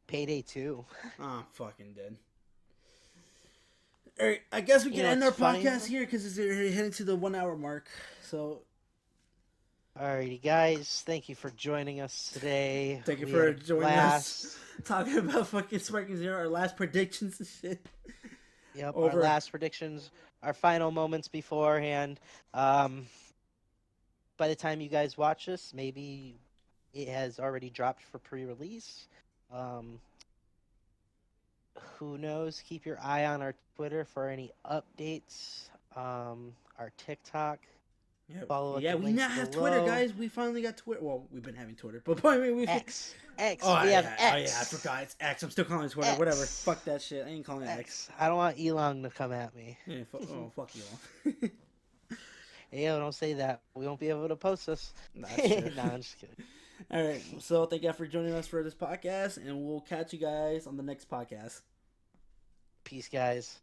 Payday 2. Oh, I'm fucking dead. Alright, I guess we can end our podcast here because it's heading to the 1 hour mark. So, alrighty, guys. Thank you for joining us today. thank you We for had a joining blast. us. Talking about fucking Sparking Zero, our last predictions and shit. Yep, Over. our last predictions, our final moments beforehand. By the time you guys watch this, maybe it has already dropped for pre-release. Who knows? Keep your eye on our Twitter for any updates. Our TikTok. Yeah, Follow us yeah, the we links now have below. Twitter, guys. We finally got Twitter. Well, we've been having Twitter, but I mean, we X. Oh, We yeah, have X. oh yeah, I forgot. It's X. I'm still calling it Twitter. X. Whatever. Fuck that shit. I ain't calling it X. X. I don't want Elon to come at me. Yeah, fuck you all. Hey, yo, don't say that. We won't be able to post this. That's true. Nah, I'm just kidding. All right. So thank you for joining us for this podcast, and we'll catch you guys on the next podcast. Peace, guys.